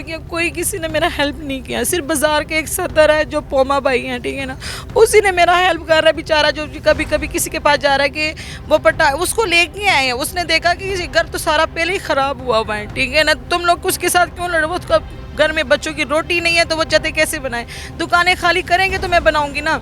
किया, कोई किसी ने मेरा हेल्प नहीं किया। सिर्फ बाज़ार के एक सदर है जो पोमा भाई हैं, ठीक है ना, उसी ने मेरा हेल्प कर रहा है बेचारा, जो कभी कभी किसी के पास जा रहा है कि वो पटा उसको लेके आए हैं। उसने देखा कि घर तो सारा पहले ही ख़राब हुआ हुआ है, ठीक है ना, तुम लोग उसके साथ क्यों लड़ो? वो उसका घर में बच्चों की रोटी नहीं है तो वो चाहते कैसे बनाए? दुकानें खाली करेंगे तो मैं बनाऊंगी ना।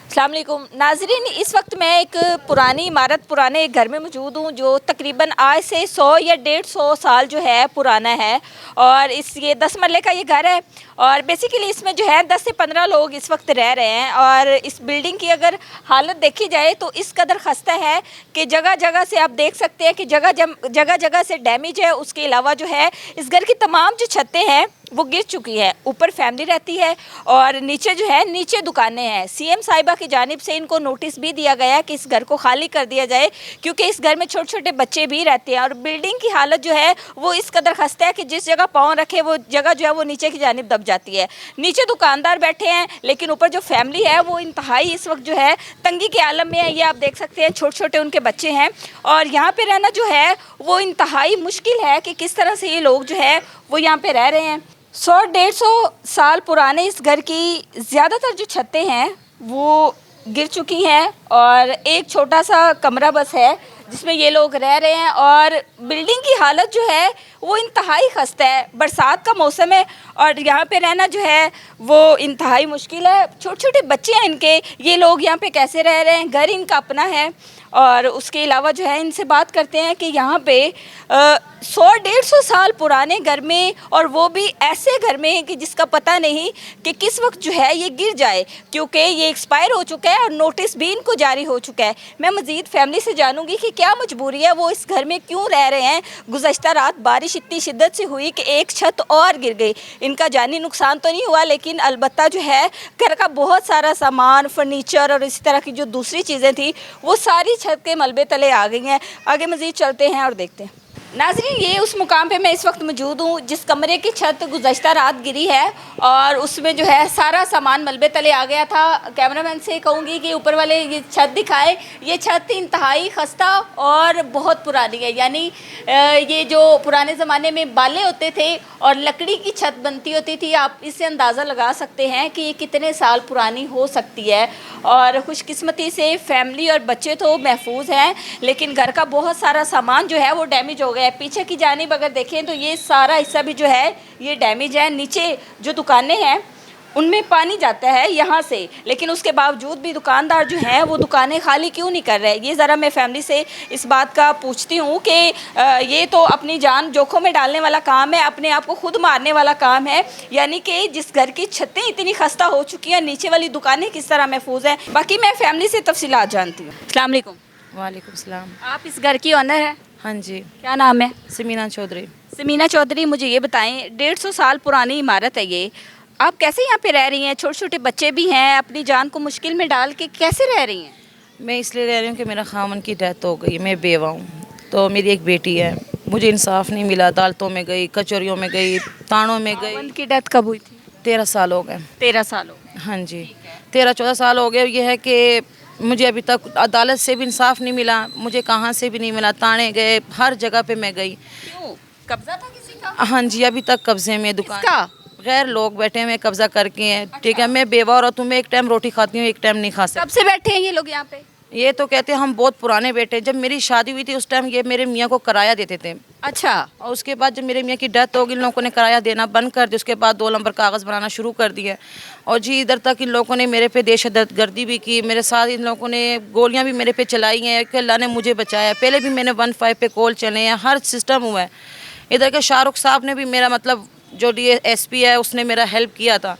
अस्सलाम वालेकुम नाज़रीन, इस वक्त मैं एक पुरानी इमारत, पुराने एक घर में मौजूद हूँ जो तकरीबन आज से 100 या 150 साल जो है पुराना है। और ये 10 मरले का ये घर है और बेसिकली इसमें जो है 10 से 15 लोग इस वक्त रह रहे हैं। और इस बिल्डिंग की अगर हालत देखी जाए तो इस कदर खस्ता है कि जगह जगह से आप देख सकते हैं कि जगह जगह से डैमेज है। उसके अलावा जो है इस घर की तमाम जो छतें हैं वो गिर चुकी है। ऊपर फैमिली रहती है और नीचे जो है नीचे दुकानें हैं। सीएम साहिबा की जानिब से इनको नोटिस भी दिया गया कि इस घर को खाली कर दिया जाए क्योंकि इस घर में छोटे छोटे बच्चे भी रहते हैं। और बिल्डिंग की हालत जो है वो इस कदर खस्ता है कि जिस जगह पाँव रखे वो जगह जो है वो नीचे की जानिब दब जाती है। नीचे दुकानदार बैठे हैं लेकिन ऊपर जो फैमिली है वो इंतहाई इस वक्त जो है तंगी के आलम में है। ये आप देख सकते हैं, छोटे छोटे उनके बच्चे हैं और यहाँ पर रहना जो है वो इंतहाई मुश्किल है कि किस तरह से ये लोग जो है वो यहाँ पर रह रहे हैं। 100-150 साल पुराने इस घर की ज़्यादातर जो छतें हैं वो गिर चुकी हैं और एक छोटा सा कमरा बस है जिसमें ये लोग रह रहे हैं। और बिल्डिंग की हालत जो है वो इंतहाई खस्ता है। बरसात का मौसम है और यहाँ पे रहना जो है वो इंतहाई मुश्किल है। छोटे छोटे बच्चे हैं इनके, ये लोग यहाँ पे कैसे रह रहे हैं? घर इनका अपना है। और उसके अलावा जो है इनसे बात करते हैं कि यहाँ पे 100-150 साल पुराने घर में, और वो भी ऐसे घर में कि जिसका पता नहीं कि किस वक्त जो है ये गिर जाए क्योंकि ये एक्सपायर हो चुका है और नोटिस भी इनको जारी हो चुका है। मैं मज़ीद फैमिली से जानूंगी कि क्या मजबूरी है, वो इस घर में क्यों रह रहे हैं। गुज़श्ता रात बारिश इतनी शिद्दत से हुई कि एक छत और गिर गई। इनका जानी नुकसान तो नहीं हुआ लेकिन अलबत्ता जो है घर का बहुत सारा सामान, फर्नीचर और इसी तरह की जो दूसरी चीज़ें थी वो सारी छत के मलबे तले आ गई हैं। आगे मज़ीद चलते हैं और देखते हैं। नाज़रीन, ये उस मुकाम पे मैं इस वक्त मौजूद हूँ जिस कमरे की छत गुज़श्ता रात गिरी है और उसमें जो है सारा सामान मलबे तले आ गया था। कैमरामैन से कहूँगी कि ऊपर वाले ये छत दिखाए। ये छत इंतहाई खस्ता और बहुत पुरानी है, यानी ये जो पुराने ज़माने में बाले होते थे और लकड़ी की छत बनती होती थी, आप इससे अंदाज़ा लगा सकते हैं कि ये कितने साल पुरानी हो सकती है। और खुशकिस्मती से फैमिली और बच्चे तो महफूज हैं लेकिन घर का बहुत सारा सामान जो है वो डैमेज हो गया है। पीछे की जानिब अगर देखें तो ये सारा हिस्सा भी जो है ये डैमेज है। नीचे जो दुकानें हैं उनमें पानी जाता है यहाँ से, लेकिन उसके बावजूद भी दुकानदार जो हैं वो दुकानें खाली क्यों नहीं कर रहे? ये ज़रा मैं फैमिली से इस बात का पूछती हूँ कि ये तो अपनी जान जोखों में डालने वाला काम है, अपने आप को खुद मारने वाला काम है। यानी कि जिस घर की छतें इतनी खस्ता हो चुकी हैं, नीचे वाली दुकानें किस तरह महफूज हैं। बाकी मैं फैमिली से तफसीलात जानती हूँ। अस्सलाम वालेकुम। वालेकुम सलाम। आप इस घर की ऑनर हैं? हाँ जी। क्या नाम है? समीना चौधरी। समीना चौधरी, मुझे ये बताएं, 150 साल पुरानी इमारत है ये, आप कैसे यहाँ पे रह रही हैं? छोटे छोटे बच्चे भी हैं, अपनी जान को मुश्किल में डाल के कैसे रह रही हैं? मैं इसलिए रह रही हूँ कि मेरा खामन की डेथ हो गई, मैं बेवा हूँ। तो मेरी एक बेटी है, मुझे इंसाफ नहीं मिला। अदालतों में गई, कचहरियों में गई, थानों में गई। उनकी डेथ कब हुई थी? 13 साल हो गए। 13 साल हो गए। हाँ जी, 13-14 साल हो गए। ये है कि मुझे अभी तक अदालत से भी इंसाफ नहीं मिला, मुझे कहाँ से भी नहीं मिला। ताने गए, हर जगह पे मैं गई। क्यों? कब्जा था किसी का? हाँ जी, अभी तक कब्जे में दुकान का? गैर लोग बैठे हुए कब्जा करके हैं। ठीक है, मैं बेवा और तुम्हें एक टाइम रोटी खाती हूँ, एक टाइम नहीं खा सकती। कब से बैठे हैं ये लोग यहाँ पे? ये तो कहते हैं हम बहुत पुराने बेटे। जब मेरी शादी हुई थी उस टाइम ये मेरे मियाँ को किराया देते थे। अच्छा। और उसके बाद जब मेरे मियाँ की डेथ हो गई, इन लोगों ने किराया देना बंद कर दिया। उसके बाद 2 नंबर कागज़ बनाना शुरू कर दिया। और जी इधर तक इन लोगों ने मेरे पे दहशतगर्दी भी की, मेरे साथ इन लोगों ने गोलियां भी मेरे पे चलाई हैं कि अल्लाह ने मुझे बचाया। पहले भी मैंने 15 पे कॉल चले हैं, हर सिस्टम हुआ है। इधर के शाहरुख साहब ने भी मेरा मतलब जो DSP है उसने मेरा हेल्प किया था।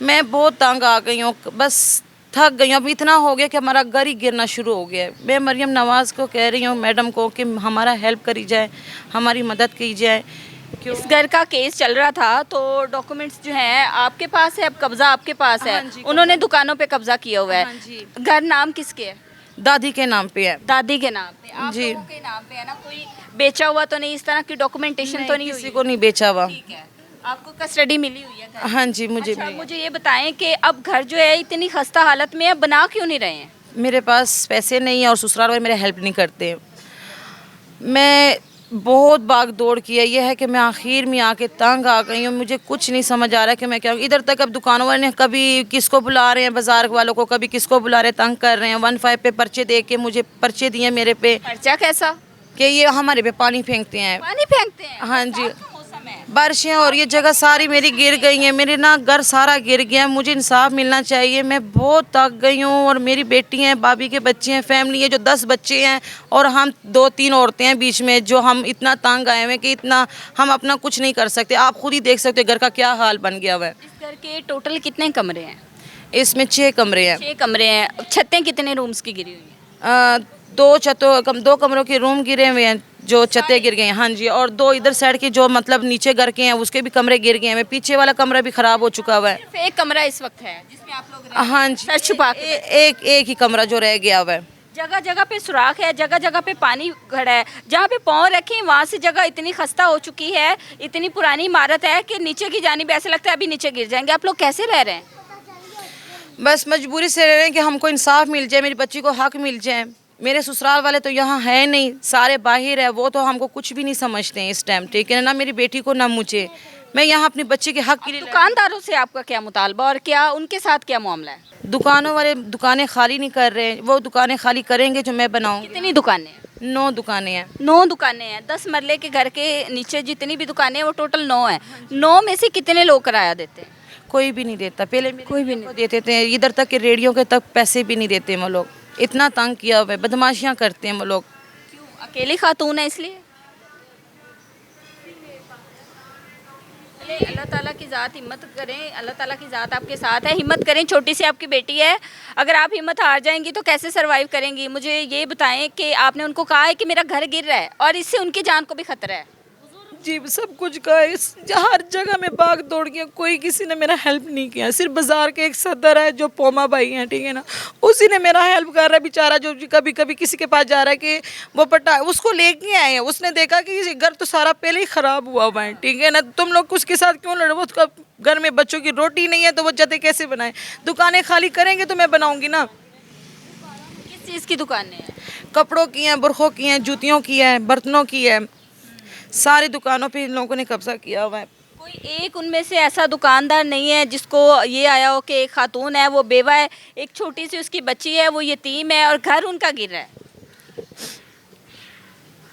मैं बहुत तंग आ गई हूँ, बस थक गई हूँ। अब इतना हो गया कि हमारा घर ही गिरना शुरू हो गया है। मैं मरियम नवाज़ को कह रही हूँ, मैडम को, कि हमारा हेल्प करी जाए, हमारी मदद की जाए। इस घर का केस चल रहा था तो डॉक्यूमेंट्स जो हैं आपके पास है, अब कब्जा आपके पास है। हाँ जी, उन्होंने दुकानों पे कब्जा किया हुआ है। हाँ जी। घर नाम किसके है? दादी के नाम पे है। दादी के नाम पे, आप जी। लोगों के नाम पे है ना? कोई बेचा हुआ तो नहीं, इस तरह की डॉक्यूमेंटेशन तो नहीं किसी हुई? को नहीं बेचा हुआ। ठीक है, आपको कस्टडी मिली हुई है घर? हाँ जी, मुझे अच्छा, मिली है। मुझे ये बताएं कि अब घर जो है इतनी खस्ता हालत में है, बना क्यों नहीं रहे हैं? मेरे पास पैसे नहीं है और ससुराल वाले मेरे हेल्प नहीं करते। मैं बहुत भाग दौड़ की है, यह है कि मैं आखिर में आके तंग आ गई हूँ। मुझे कुछ नहीं समझ आ रहा है कि मैं क्या करूं। इधर तक अब दुकानों वाले ने कभी किसको बुला रहे हैं, बाजार वालों को, कभी किसको बुला रहे हैं, तंग कर रहे हैं। 15 पे पर्चे दे के मुझे पर्चे दिए मेरे पे खर्चा कैसा? कि ये हमारे पे पानी फेंकते हैं। पानी फेंकते हैं? हाँ जी, बरसात का मौसम है। बारिशें और ये जगह सारी मेरी गिर गई हैं। मेरे ना घर सारा गिर गया है। मुझे इंसाफ मिलना चाहिए। मैं बहुत थक गई हूँ और मेरी बेटी हैं, भाभी के बच्चे हैं, फैमिली है जो 10 बच्चे हैं और हम 2-3 औरतें हैं बीच में, जो हम इतना तंग आए हुए हैं कि इतना हम अपना कुछ नहीं कर सकते। आप खुद ही देख सकते हो घर का क्या हाल बन गया हुआ है। इस घर के टोटल कितने कमरे हैं? इसमें 6 कमरे हैं। 6 कमरे हैं। छतें कितने रूम्स की गिरी हुई हैं? 2 कमरों के रूम गिरे हुए हैं, जो छतें गिर गए हैं। हाँ जी, और 2 इधर साइड के जो मतलब नीचे घर के हैं उसके भी कमरे गिर गए हैं। पीछे वाला कमरा भी खराब हो चुका हुआ है। सिर्फ एक कमरा इस वक्त है जिसमें आप लोग रह रहे हैं। हाँ जी, सर छुपा के एक ही कमरा जो रह गया हुआ है। जगह जगह पे सुराख है, जगह जगह पे पानी खड़ा है। जहाँ पे पाँव रखे वहाँ से जगह इतनी खस्ता हो चुकी है, इतनी पुरानी इमारत है कि नीचे की जानिब ऐसे लगता है अभी नीचे गिर जाएंगे। आप लोग कैसे रह रहे हैं? बस मजबूरी से रह रहे हैं कि हमको इंसाफ मिल जाए, मेरी बच्ची को हक मिल जाए। मेरे ससुराल वाले तो यहाँ है नहीं, सारे बाहर है। वो तो हमको कुछ भी नहीं समझते हैं इस टाइम, ठीक है ना? मेरी बेटी को ना मुझे, मैं यहाँ अपनी बच्ची के हक के लिए दुकानदारों से आपका क्या मुतालबा और क्या उनके साथ क्या मामला है? दुकानों वाले दुकानें खाली नहीं कर रहे हैं। वो दुकानें खाली करेंगे जो मैं बनाऊँगी। कितनी दुकानें हैं? 9 दुकानें हैं। 9 दुकानें हैं। 10 मरले के घर के नीचे जितनी भी दुकानें हैं वो टोटल 9 हैं। 9 में से कितने लोग किराया देते हैं? कोई भी नहीं देता। पहले कोई भी नहीं देते थे। इधर तक कि रेडियो के तक पैसे भी नहीं देते वो लोग। इतना तंग किया हुआ है, बदमाशियाँ करते हैं वो लोग। क्यों? अकेली खातून है इसलिए? अल्लाह ताला की ज़ात हिम्मत करें, अल्लाह ताला की ज़ात आपके साथ है। हिम्मत करें, छोटी सी आपकी बेटी है। अगर आप हिम्मत हार जाएंगी तो कैसे सरवाइव करेंगी? मुझे ये बताएं कि आपने उनको कहा है कि मेरा घर गिर रहा है और इससे उनकी जान को भी खतरा है। जी सब कुछ का हर जगह में भाग दौड़ गया, कोई किसी ने मेरा हेल्प नहीं किया। सिर्फ बाजार के एक सदर है जो पोमा भाई हैं, ठीक है ना, उसी ने मेरा हेल्प कर रहा है बेचारा। जो कभी कभी किसी के पास जा रहा है कि वो उसको लेके आए हैं। उसने देखा कि ये घर तो सारा पहले ही ख़राब हुआ हुआ है, ठीक है ना, तुम लोग उसके साथ क्यों लड़ो? वो उसका घर में बच्चों की रोटी नहीं है तो वो जते कैसे बनाए? दुकानें खाली करेंगे तो मैं बनाऊँगी ना। किस चीज़ की दुकानें हैं? कपड़ों की हैं, बुरखों की हैं, जूतियों की है, बर्तनों की है। सारी दुकानों पे इन लोगों ने कब्जा किया हुआ है। कोई एक उनमें से ऐसा दुकानदार नहीं है जिसको ये आया हो कि एक खातून है, वो बेवा है, एक छोटी सी उसकी बच्ची है, वो यतीम है और घर उनका गिर रहा है?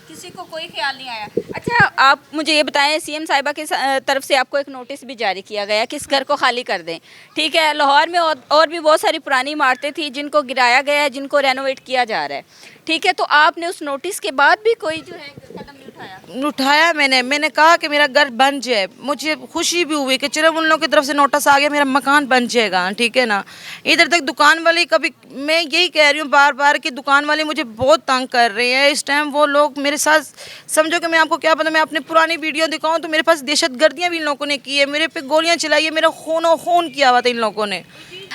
किसी को कोई ख्याल नहीं आया? अच्छा, आप मुझे ये बताएं, सीएम साहिबा की तरफ से आपको एक नोटिस भी जारी किया गया कि इस घर को खाली कर दें, ठीक है? लाहौर में और भी बहुत सारी पुरानी इमारतें थी जिनको गिराया गया है, जिनको रेनोवेट किया जा रहा है, ठीक है? तो आपने उस नोटिस के बाद भी कोई जो है कदम नहीं उठाया? मैंने कहा कि मेरा घर बन जाए। मुझे खुशी भी हुई कि चलो उन लोगों की तरफ से नोटिस आ गया, मेरा मकान बन जाएगा, ठीक है ना। इधर तक दुकान वाले कभी, मैं यही कह रही हूँ बार बार कि दुकान वाले मुझे बहुत तंग कर रहे हैं इस टाइम। वो लोग मेरे साथ, समझो कि मैं आपको क्या पता, मैं अपनी पुरानी वीडियो दिखाऊँ तो मेरे पास दहशत गर्दियाँ भी इन लोगों ने की है, मेरे पे गोलियाँ चलाई है, मेरा खून किया हुआ था इन लोगों ने।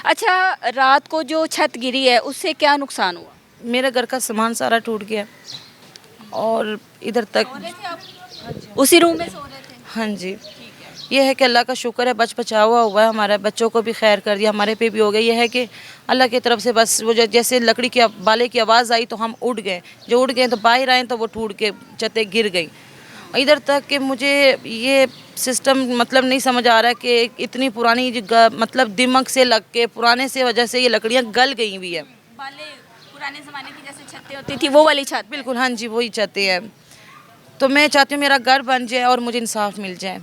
अच्छा, रात को जो छत गिरी है उससे क्या नुकसान हुआ? मेरे घर का सामान सारा टूट गया और इधर तक उसी रूम में सो रहे थे? हाँ जी, ये है कि अल्लाह का शुक्र है बचावा हुआ है। हमारे बच्चों को भी खैर कर दिया, हमारे पे भी हो गया। ये है कि अल्लाह की तरफ से बस वो जैसे लकड़ी की बाले की आवाज़ आई तो हम उड़ गए, जो उड़ गए तो बाहर आए तो वो टूट के छतें गिर गई। इधर तक कि मुझे ये सिस्टम मतलब नहीं समझ आ रहा है कि इतनी पुरानी मतलब दिमाग से लग के पुराने से वजह से ये लकड़ियाँ गल गई हुई है। पुराने ज़माने की जैसे छतें होती थी वो वाली छत? बिल्कुल, हाँ जी, वही छतें हैं। तो मैं चाहती हूँ मेरा घर बन जाए और मुझे इंसाफ मिल जाए।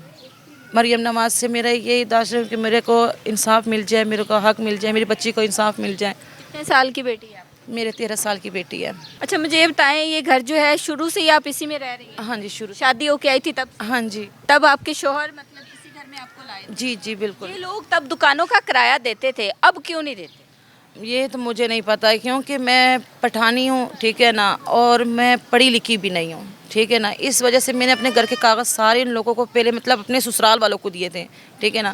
मरियम नवाज से मेरा यही दाश है कि मेरे को इंसाफ मिल जाए, मेरे को हक मिल जाए, मेरी बच्ची को इंसाफ मिल जाए। कितने साल की बेटी है? मेरे 13 साल की बेटी है। अच्छा, मुझे ये बताएं, ये घर जो है शुरू से ही आप इसी में रह रही हैं? हाँ जी, शुरू। शादी होके आई थी तब? हाँ जी। तब आपके शोहर मतलब इसी घर में आपको लाए थे? जी जी बिल्कुल। ये लोग तब दुकानों का किराया देते थे, अब क्यों नहीं देते? ये तो मुझे नहीं पता है, क्योंकि मैं पठानी हूँ, ठीक है ना, और मैं पढ़ी लिखी भी नहीं हूँ, ठीक है ना। इस वजह से मैंने अपने घर के कागज़ सारे इन लोगों को पहले मतलब अपने ससुराल वालों को दिए थे, ठीक है ना।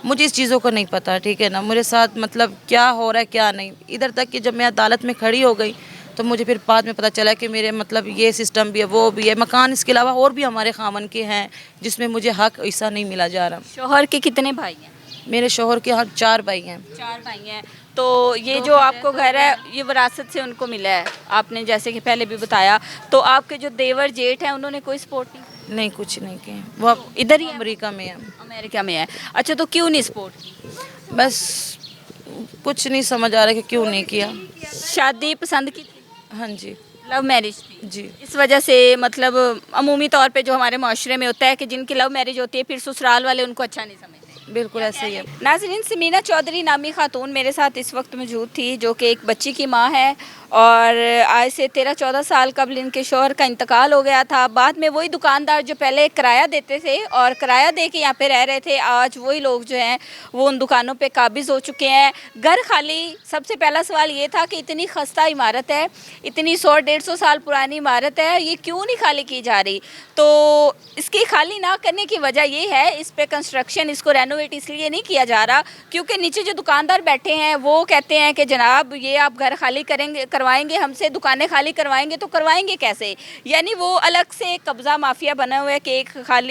मुझे इस चीज़ों को नहीं पता, ठीक है ना, मेरे साथ मतलब क्या हो रहा है क्या नहीं। इधर तक कि जब मैं अदालत में खड़ी हो गई तो मुझे फिर बाद में पता चला कि मेरे मतलब ये सिस्टम भी है, वो भी है, मकान इसके अलावा और भी हमारे खामन के हैं जिसमें मुझे हक ऐसा नहीं मिला जा रहा। शोहर के कितने भाई हैं? मेरे शोहर के यहाँ 4 भाई हैं। 4 भाई हैं। तो ये जो आपको घर है ये विरासत से उनको मिला है, आपने जैसे कि पहले भी बताया। तो आपके जो देवर जेठ हैं उन्होंने कोई सपोर्ट नहीं? नहीं, कुछ नहीं किए, वो इधर ही है? अमेरिका में है। अमेरिका में है। अच्छा, तो क्यों नहीं सपोर्ट की? बस कुछ नहीं समझ आ रहा कि क्यों नहीं किया। शादी पसंद की थी? हाँ जी। लव मैरिज थी? जी। इस वजह से मतलब अमूमी तौर पे जो हमारे माशरे में होता है कि जिनकी लव मैरिज होती है फिर ससुराल वाले उनको अच्छा नहीं समझते। बिल्कुल ऐसा ही है। नाज़रीन, समीना चौधरी नामी खातून मेरे साथ इस वक्त मौजूद थी, जो कि एक बच्ची की माँ है और आज से 13-14 साल कबल इनके शौहर का इंतकाल हो गया था। बाद में वही दुकानदार जो पहले किराया देते थे और किराया दे के यहाँ पे रह रहे थे, आज वही लोग जो हैं वो उन दुकानों पे काबिज़ हो चुके हैं। घर खाली। सबसे पहला सवाल ये था कि इतनी खस्ता इमारत है, इतनी 100-150 साल पुरानी इमारत है, ये क्यों नहीं खाली की जा रही? तो इसकी खाली ना करने की वजह ये है, इस पे कंस्ट्रक्शन, इसको रेनोवेट इसलिए नहीं किया जा रहा क्योंकि नीचे जो दुकानदार बैठे हैं वो कहते हैं कि जनाब ये आप घर खाली करवाएंगे हमसे, दुकानें खाली करवाएंगे तो करवाएंगे कैसे? यानी वो अलग से कब्ज़ा माफिया बना हुआ है कि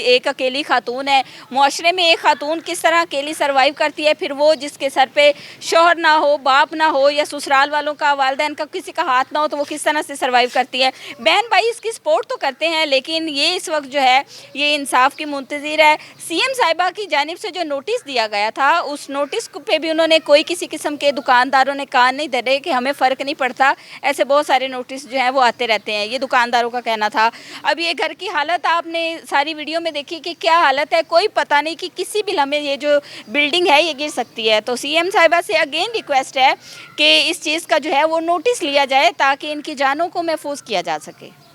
एक अकेली खातून है। मुआशरे में एक खातून किस तरह अकेली सर्वाइव करती है, फिर वो जिसके सर पे शौहर ना हो, बाप ना हो या ससुराल वालों का, वालिदैन का किसी का हाथ ना हो, तो वो किस तरह से सर्वाइव करती है। बहन भाई इसकी सपोर्ट तो करते हैं लेकिन ये इस वक्त जो है ये इंसाफ की मुंतज़िर है। सीएम साहिबा की जानिब से जो नोटिस दिया गया था उस नोटिस पे भी उन्होंने कोई किसी किस्म के दुकानदारों ने कान नहीं धरे कि हमें फ़र्क नहीं पड़ता। ऐसे बहुत सारे नोटिस जो हैं वो आते रहते हैं, ये दुकानदारों का कहना था। अब ये घर की हालत आपने सारी वीडियो में देखी कि क्या हालत है, कोई पता नहीं कि किसी भी लम्हे ये जो बिल्डिंग है ये गिर सकती है। तो सीएम साहिबा से अगेन रिक्वेस्ट है कि इस चीज़ का जो है वो नोटिस लिया जाए ताकि इनकी जानों को महफूज किया जा सके।